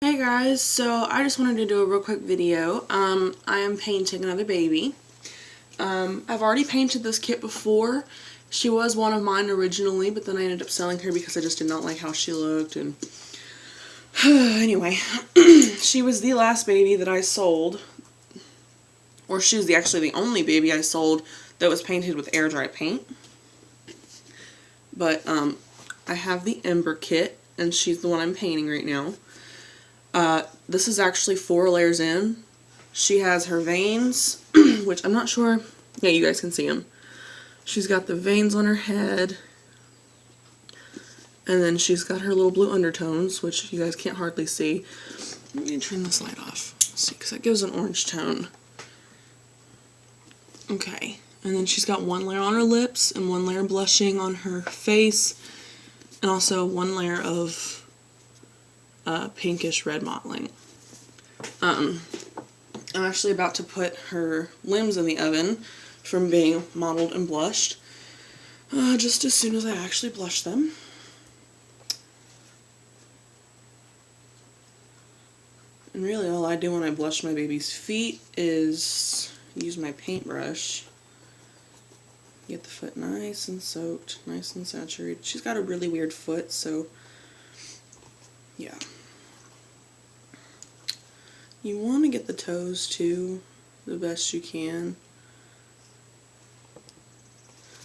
Hey guys, so I just wanted to do a real quick video. I am painting another baby. I've already painted this kit before. She was one of mine originally, but then I ended up selling her because I just did not like how she looked. And anyway, she was the last baby that I sold, or she was actually the only baby I sold that was painted with air dry paint. But I have the Ember kit, and she's the one I'm painting right now. This is actually 4 layers in. She has her veins, which I'm not sure. Yeah, you guys can see them. She's got the veins on her head. And then she's got her little blue undertones, which you guys can't hardly see. Let me turn this light off. See, because that gives an orange tone. Okay. And then she's got 1 layer on her lips and 1 layer blushing on her face. And also 1 layer of pinkish red mottling. I'm actually about to put her limbs in the oven from being mottled and blushed, just as soon as I actually blush them. And really all I do when I blush my baby's feet is use my paintbrush. Get the foot nice and soaked, nice and saturated. She's got a really weird foot, so yeah. You want to get the toes too, the best you can.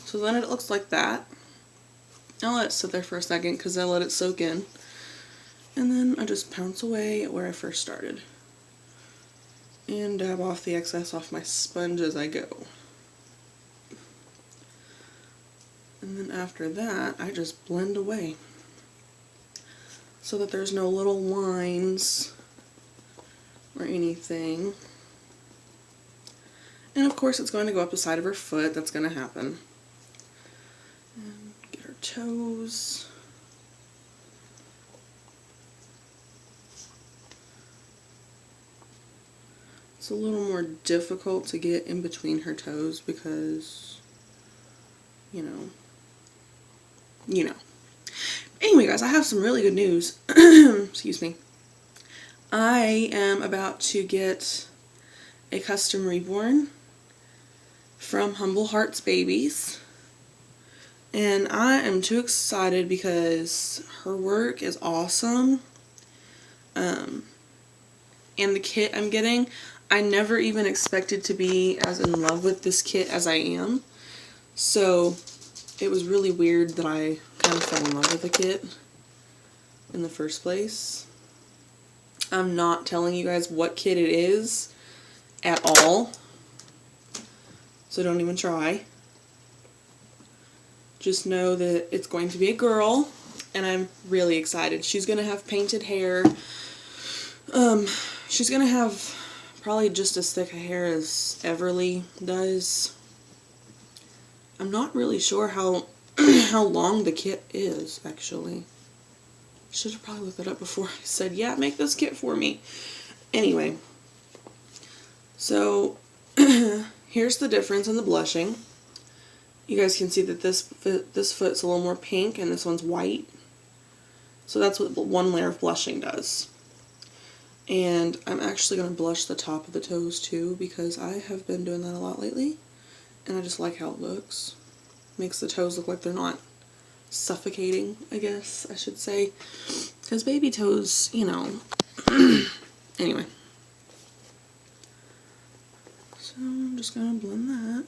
So then it looks like that. I'll let it sit there for a second because I let it soak in. And then I just pounce away at where I first started. And dab off the excess off my sponge as I go. And then after that, I just blend away so that there's no little lines or anything. And of course it's going to go up the side of her foot. That's going to happen. And get her toes. It's a little more difficult to get in between her toes because, you know. Anyway guys, I have some really good news. Excuse me. I am about to get a custom reborn from Humble Hearts Babies. And I am too excited because her work is awesome. And the kit I'm getting, I never even expected to be as in love with this kit as I am. So it was really weird that I kind of fell in love with the kit in the first place. I'm not telling you guys what kit it is at all, so don't even try. Just know that it's going to be a girl, and I'm really excited. She's going to have painted hair. She's going to have probably just as thick a hair as Everly does. I'm not really sure how how long the kit is, actually. Should have probably looked it up before I said, yeah, make this kit for me. Anyway, so here's the difference in the blushing. You guys can see that this foot's a little more pink and this one's white. So that's what 1 layer of blushing does. And I'm actually going to blush the top of the toes too because I have been doing that a lot lately. And I just like how it looks. Makes the toes look like they're not suffocating, I guess I should say. Because baby toes, you know. Anyway. So I'm just going to blend that.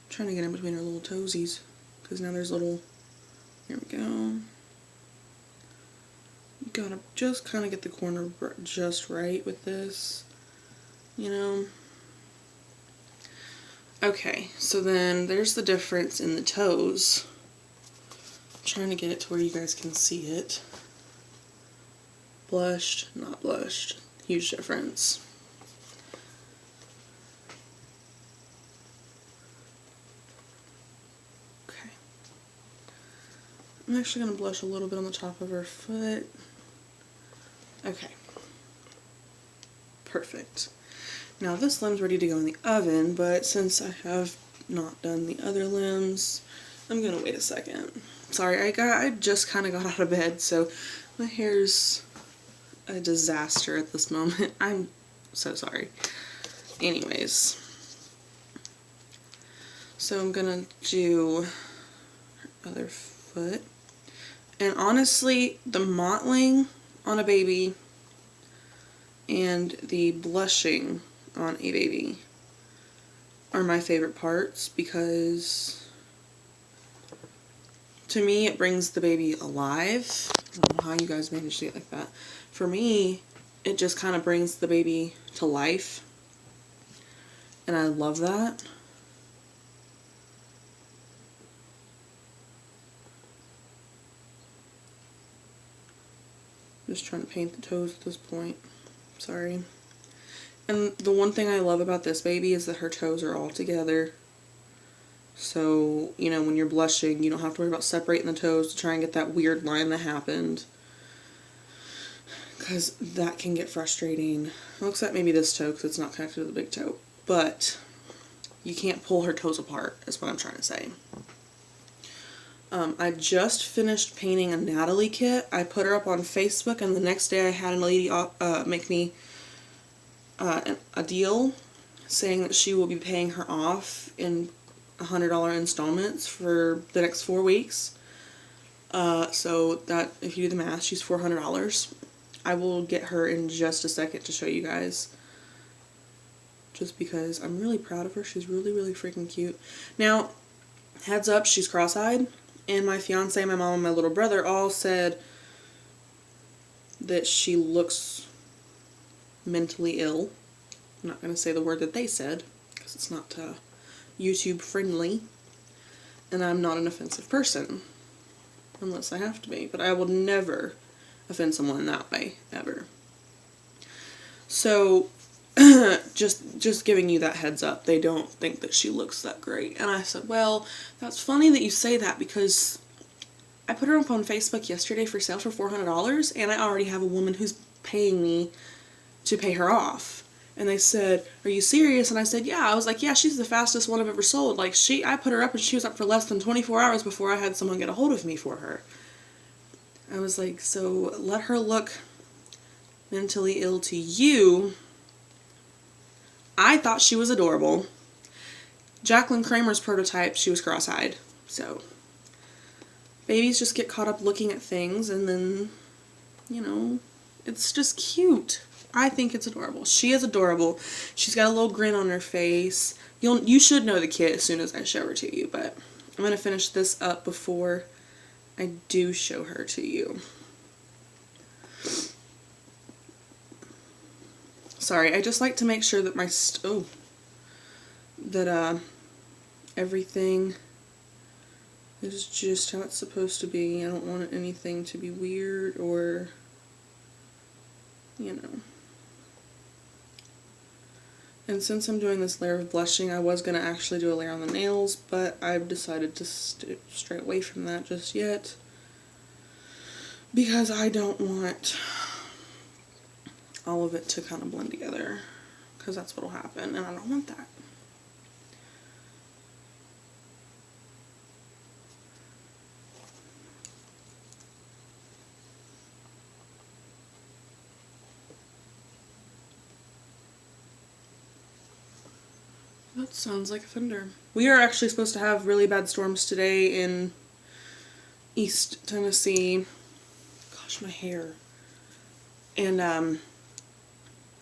Trying to get in between her little toesies. Because now there's little, here we go. You gotta just kind of get the corner just right with this, you know. Okay, so then there's the difference in the toes. I'm trying to get it to where you guys can see it. Blushed, not blushed. Huge difference. I'm actually going to blush a little bit on the top of her foot. Okay. Perfect. Now this limb's ready to go in the oven, but since I have not done the other limbs, I'm gonna wait a second. Sorry, I just kind of got out of bed, so my hair's a disaster at this moment. I'm so sorry. Anyways, so I'm gonna do other foot. And honestly, the mottling on a baby and the blushing on a baby are my favorite parts, because to me it brings the baby alive. I don't know how you guys manage to get like that. For me, it just kind of brings the baby to life, and I love that. I'm just trying to paint the toes at this point. Sorry. And the one thing I love about this baby is that her toes are all together. So, you know, when you're blushing, you don't have to worry about separating the toes to try and get that weird line that happened, because that can get frustrating. Well, except maybe this toe, because it's not connected to the big toe. But you can't pull her toes apart, is what I'm trying to say. I just finished painting a Natalie kit. I put her up on Facebook, and the next day I had a lady make me a deal saying that she will be paying her off in $100 installments for the next 4 weeks. So that, if you do the math, she's $400. I will get her in just a second to show you guys, just because I'm really proud of her. She's really, really freaking cute. Now, heads up, she's cross-eyed, and my fiance, my mom, and my little brother all said that she looks mentally ill. I'm not going to say the word that they said, because it's not YouTube friendly, and I'm not an offensive person, unless I have to be, but I will never offend someone in that way, ever. So, just giving you that heads up, they don't think that she looks that great. And I said, well, that's funny that you say that, because I put her up on Facebook yesterday for sale for $400, and I already have a woman who's paying me to pay her off. And they said, are you serious? And I said, yeah. I was like, yeah, she's the fastest one I've ever sold. Like, I put her up, and she was up for less than 24 hours before I had someone get a hold of me for her. I was like, so let her look mentally ill to you. I thought she was adorable. Jacqueline Kramer's prototype, she was cross-eyed. So, babies just get caught up looking at things, and then, you know, it's just cute. I think it's adorable. She is adorable. She's got a little grin on her face. You should know the kit as soon as I show her to you, but I'm going to finish this up before I do show her to you. Sorry, I just like to make sure that my everything is just how it's supposed to be. I don't want anything to be weird or, you know. And since I'm doing this layer of blushing, I was going to actually do a layer on the nails, but I've decided to stray away from that just yet, because I don't want all of it to kind of blend together, because that's what will happen, and I don't want that. That sounds like a thunder. We are actually supposed to have really bad storms today in East Tennessee. Gosh, my hair. And,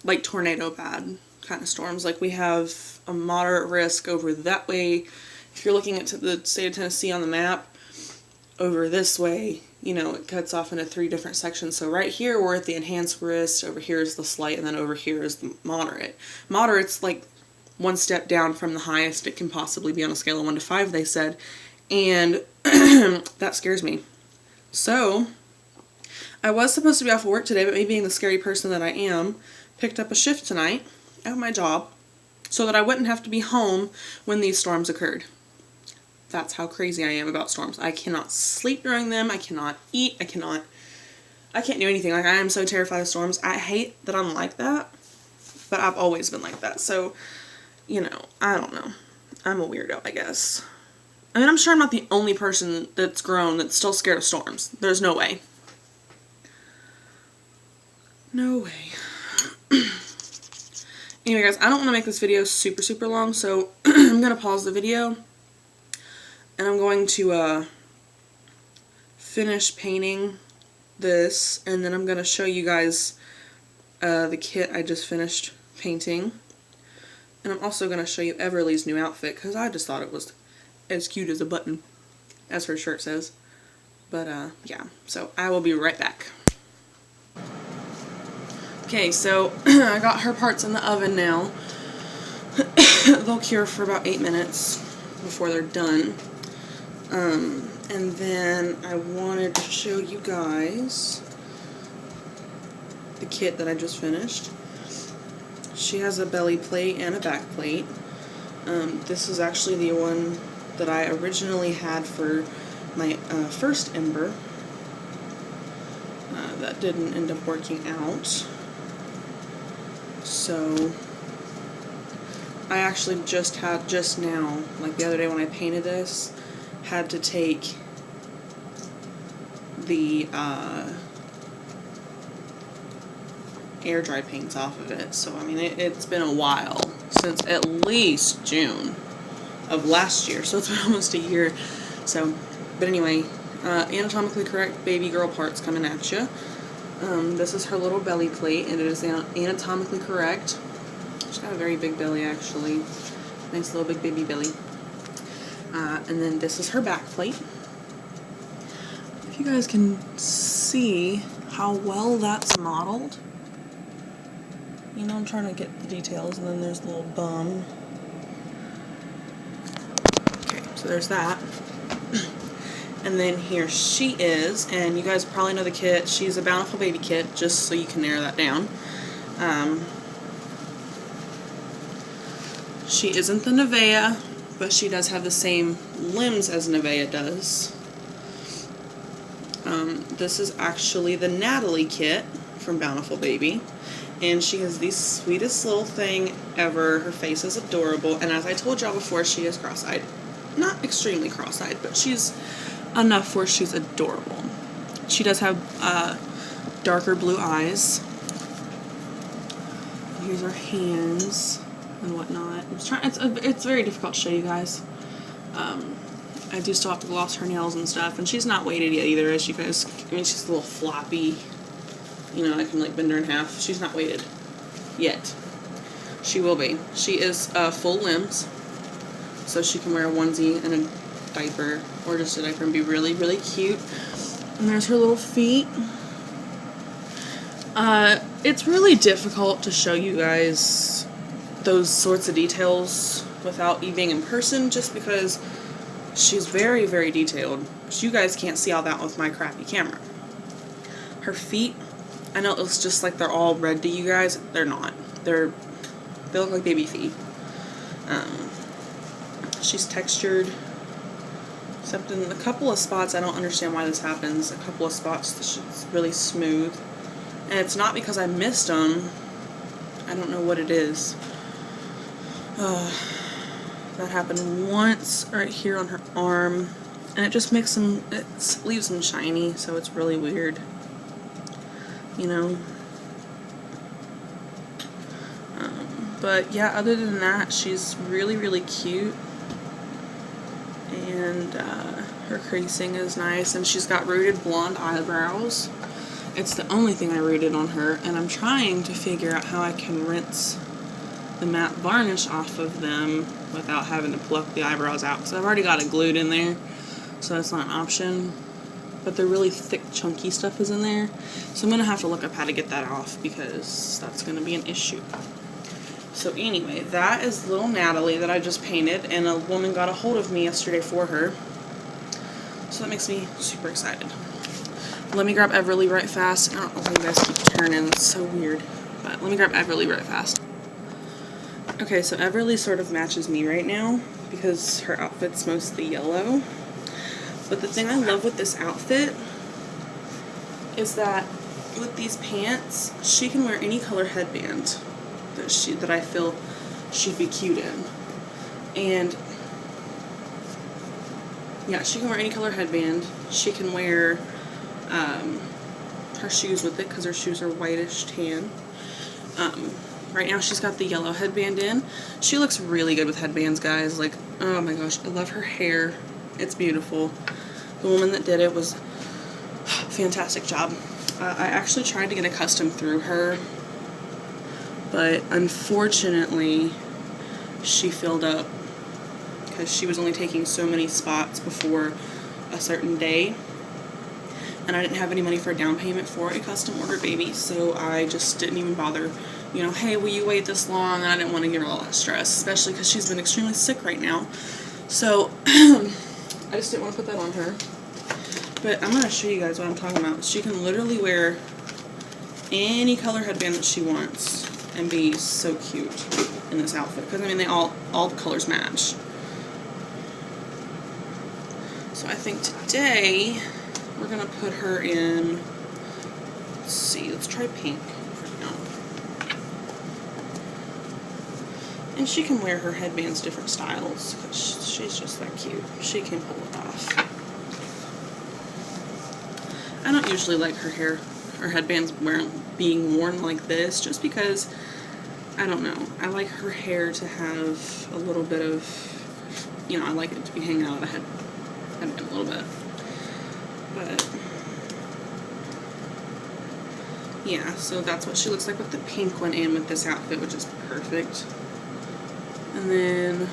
like tornado bad kind of storms. Like, we have a moderate risk over that way. If you're looking at the state of Tennessee on the map, over this way, you know, it cuts off into 3 different sections. So right here, we're at the enhanced risk, over here is the slight, and then over here is the moderate. Moderate's like one step down from the highest it can possibly be on a scale of 1 to 5, they said. And that scares me. So, I was supposed to be off of work today, but me being the scary person that I am, picked up a shift tonight at my job so that I wouldn't have to be home when these storms occurred. That's how crazy I am about storms. I cannot sleep during them. I cannot eat. I can't do anything. Like, I am so terrified of storms. I hate that I'm like that, but I've always been like that. So, you know, I don't know. I'm a weirdo, I guess. I mean, I'm sure I'm not the only person that's grown that's still scared of storms. There's no way. No way. Anyway, guys, I don't want to make this video super, super long, so I'm going to pause the video, and I'm going to finish painting this, and then I'm going to show you guys the kit I just finished painting. And I'm also going to show you Everly's new outfit, because I just thought it was as cute as a button, as her shirt says. But, yeah, so I will be right back. Okay, so I got her parts in the oven now. They'll cure for about 8 minutes before they're done. And then I wanted to show you guys the kit that I just finished. She has a belly plate and a back plate. This is actually the one that I originally had for my first ember. That didn't end up working out. So I actually just now, like the other day when I painted this, had to take the air dry paints off of it. So I mean, it's been a while, since at least June of last year, so it's been almost a year. So, but anyway, anatomically correct baby girl parts coming at you. This is her little belly plate, and it is anatomically correct. She's got a very big belly, actually. Nice little big baby belly. And then this is her back plate. If you guys can see how well that's modeled. You know, I'm trying to get the details, and then there's the little bum. Okay, so there's that. And then here she is, and you guys probably know the kit. She's a Bountiful Baby kit, just so you can narrow that down. She isn't the Nevaeh, but she does have the same limbs as Nevaeh does. This is actually the Natalie kit from Bountiful Baby, and she is the sweetest little thing ever. Her face is adorable, and as I told y'all before, she is cross-eyed. Not extremely cross-eyed, but she's enough where she's adorable. She does have darker blue eyes. Here's her hands and whatnot. It's very difficult to show you guys. I do still have to gloss her nails and stuff, and she's not weighted yet either, as you guys, I mean, she's a little floppy, you know, I can like bend her in half. She's not weighted yet. She will be. She is full limbs, so she can wear a onesie and a diaper, or just a diaper, and be really, really cute. And there's her little feet. It's really difficult to show you guys those sorts of details without you being in person, just because she's very, very detailed. You guys can't see all that with my crappy camera. Her feet, I know it looks just like they're all red to you guys. They're not. They look like baby feet. She's textured, except in a couple of spots. I don't understand why this happens. A couple of spots she's really smooth, and it's not because I missed them. I don't know what it is. That happened once right here on her arm, and it just makes them, it leaves them shiny, so it's really weird, you know. But yeah, other than that, she's really, really cute, and her creasing is nice, and she's got rooted blonde eyebrows. It's the only thing I rooted on her, and I'm trying to figure out how I can rinse the matte varnish off of them without having to pluck the eyebrows out, because I've already got it glued in there, so that's not an option. But the really thick, chunky stuff is in there, so I'm going to have to look up how to get that off, because that's going to be an issue. So anyway, that is little Natalie that I just painted, and a woman got a hold of me yesterday for her, so that makes me super excited. Let me grab Everly right fast. I don't know if you guys keep turning, it's so weird, but let me grab Everly right fast. Okay, so Everly sort of matches me right now because her outfit's mostly yellow. But the thing I love with this outfit is that with these pants, she can wear any color headband that I feel she'd be cute in. And yeah, she can wear any color headband. She can wear her shoes with it because her shoes are whitish tan. Right now she's got the yellow headband in. She looks really good with headbands, guys. Like, oh my gosh, I love her hair. It's beautiful. The woman that did it was fantastic job. I actually tried to get a custom through her, but unfortunately she filled up because she was only taking so many spots before a certain day, and I didn't have any money for a down payment for a custom ordered baby, so I just didn't even bother. You know, hey, will you wait this long? And I didn't want to give her all that stress, especially because she's been extremely sick right now. So I just didn't want to put that on her. But I'm going to show you guys what I'm talking about. She can literally wear any color headband that she wants and be so cute in this outfit. Because, I mean, all the colors match. So I think today we're going to put her in, let's see, let's try pink for now. And she can wear her headbands different styles because she's just that cute. She can pull it off. I don't usually like her headbands being worn like this just because, I don't know, I like her hair to have a little bit of, you know, I like it to be hanging out of the headband a little bit. But yeah, so that's what she looks like with the pink one and with this outfit, which is perfect. And then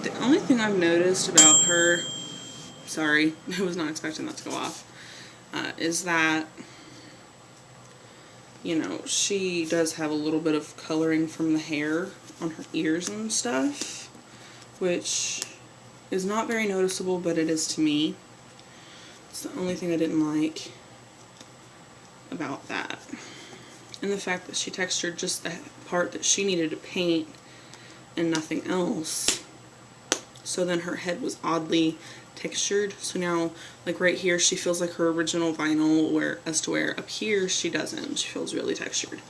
the only thing I've noticed about her, sorry, I was not expecting that to go off, is that, you know, she does have a little bit of coloring from the hair on her ears and stuff, which is not very noticeable, but it is to me. It's the only thing I didn't like about that. And the fact that she textured just the part that she needed to paint and nothing else. So then her head was oddly textured. So now, like right here, she feels like her original vinyl, where up here she doesn't. She feels really textured.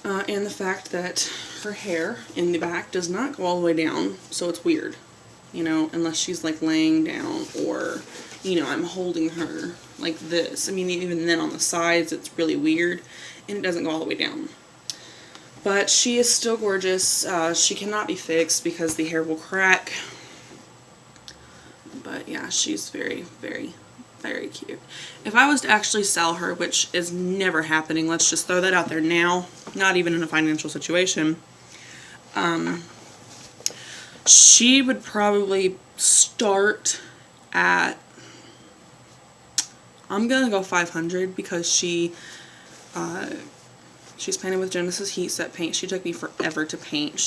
And the fact that her hair in the back does not go all the way down, so it's weird, you know, unless she's like laying down or, you know, I'm holding her like this. I mean, even then on the sides it's really weird, and it doesn't go all the way down. But she is still gorgeous. She cannot be fixed because the hair will crack. But yeah, she's very, very, very cute. If I was to actually sell her, which is never happening, let's just throw that out there now, not even in a financial situation, she would probably start at, I'm gonna go 500 because she's painted with Genesis Heat Set paint. She took me forever to paint.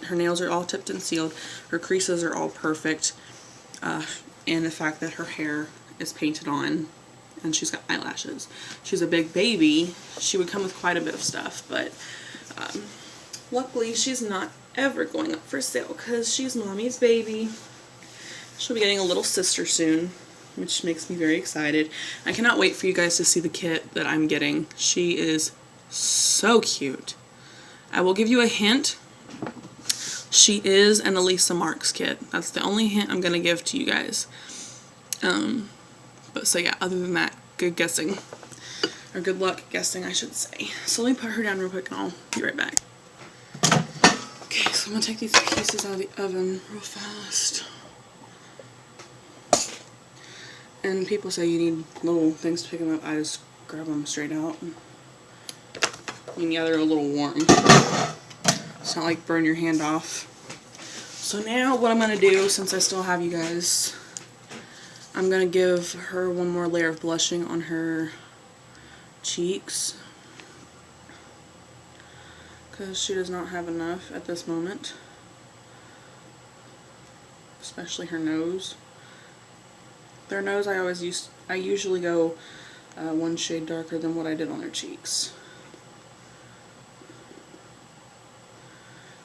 Her nails are all tipped and sealed. Her creases are all perfect. And the fact that her hair is painted on and she's got eyelashes. She's a big baby. She would come with quite a bit of stuff, but luckily she's not ever going up for sale because she's mommy's baby. She'll be getting a little sister soon, which makes me very excited. I cannot wait for you guys to see the kit that I'm getting. She is so cute. I will give you a hint. She is an Elisa Marks kit. That's the only hint I'm going to give to you guys. But so yeah, other than that, good guessing. Or good luck guessing, I should say. So let me put her down real quick and I'll be right back. Okay, so I'm going to take these pieces out of the oven real fast. And people say you need little things to pick them up. I just grab them straight out. I mean, yeah, they're a little warm. It's not like burn your hand off. So now what I'm going to do, since I still have you guys, I'm going to give her one more layer of blushing on her cheeks. Because she does not have enough at this moment. Especially her nose. Their nose I usually go one shade darker than what I did on their cheeks.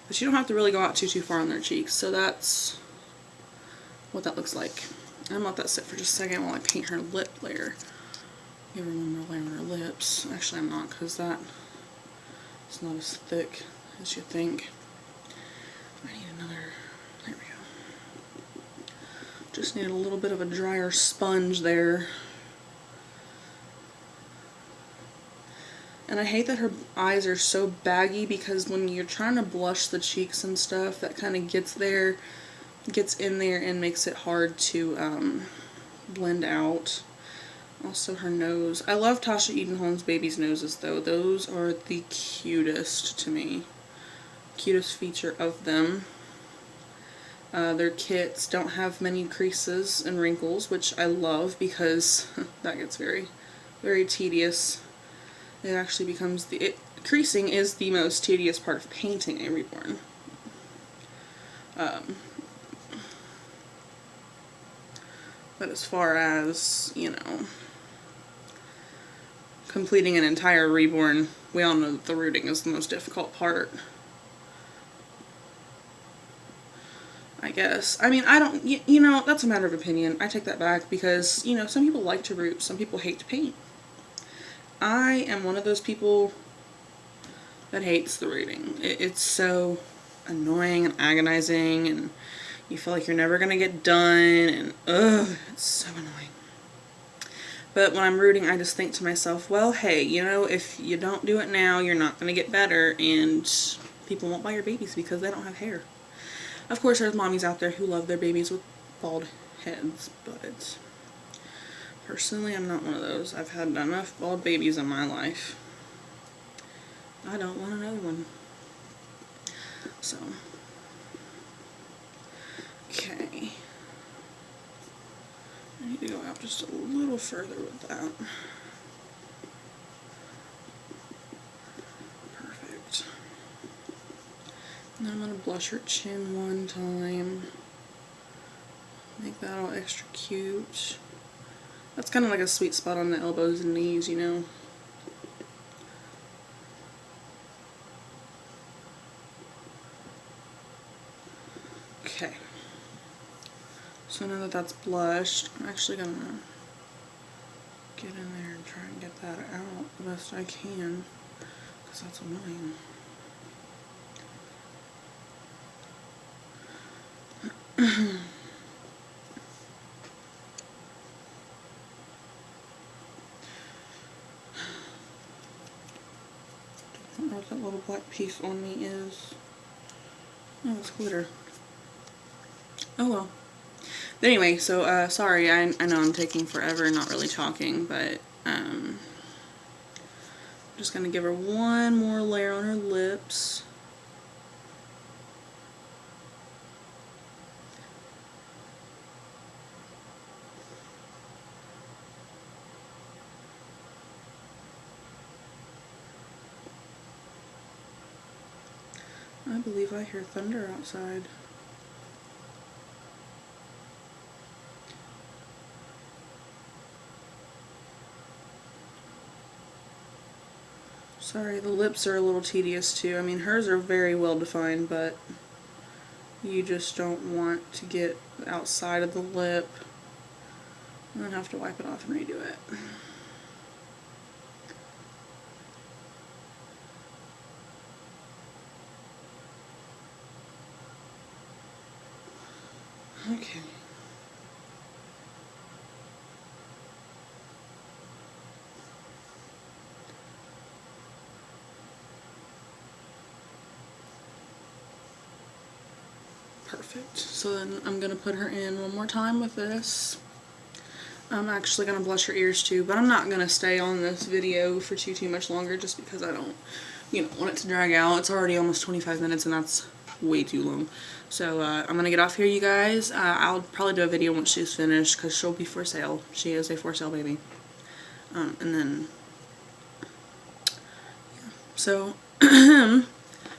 But you don't have to really go out too far on their cheeks, so that's what that looks like. I'm gonna let that sit for just a second while I paint her lip layer. Give her one more layer on her lips. Actually, I'm not, because that is not as thick as you think. I need another. There we go. Just need a little bit of a drier sponge there. And I hate that her eyes are so baggy, because when you're trying to blush the cheeks and stuff, that kind of gets in there and makes it hard to blend out. Also her nose. I love Tasha Edenholm's baby's noses though. Those are the cutest to me. Cutest feature of them. Their kits don't have many creases and wrinkles, which I love, because that gets very, very tedious. It actually becomes creasing is the most tedious part of painting a reborn. But as far as, you know, completing an entire reborn, we all know that the rooting is the most difficult part. I guess. I mean, I don't, you know, that's a matter of opinion. I take that back, because, you know, some people like to root, some people hate to paint. I am one of those people that hates the rooting. It's so annoying and agonizing, and you feel like you're never gonna get done, and ugh, it's so annoying. But when I'm rooting, I just think to myself, well, hey, you know, if you don't do it now, you're not gonna get better, and people won't buy your babies because they don't have hair. Of course, there's mommies out there who love their babies with bald heads, but personally, I'm not one of those. I've had enough bald babies in my life. I don't want another one. So, okay. I need to go out just a little further with that. Perfect. Now I'm going to blush her chin one time. Make that all extra cute. That's kind of like a sweet spot on the elbows and knees, you know. Okay. So now that that's blushed, I'm actually going to get in there and try and get that out the best I can, because that's annoying. I don't know what that little black piece on me is. Oh, it's glitter. Oh well. But anyway, so sorry, I know I'm taking forever not really talking, but I'm just gonna give her one more layer on her lips. I believe I hear thunder outside. Sorry, the lips are a little tedious too. I mean, hers are very well defined, but you just don't want to get outside of the lip and then have to wipe it off and redo it. Okay. Perfect. So then I'm going to put her in one more time with this. I'm actually going to blush her ears too, but I'm not going to stay on this video for too much longer, just because I don't, you know, want it to drag out. It's already almost 25 minutes and that's way too long. So I'm going to get off here, you guys. I'll probably do a video once she's finished, because she'll be for sale. She is a for sale baby. And then, yeah. So I'm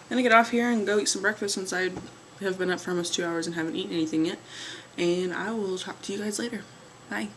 going to get off here and go eat some breakfast, since I have been up for almost 2 hours and haven't eaten anything yet. And I will talk to you guys later. Bye.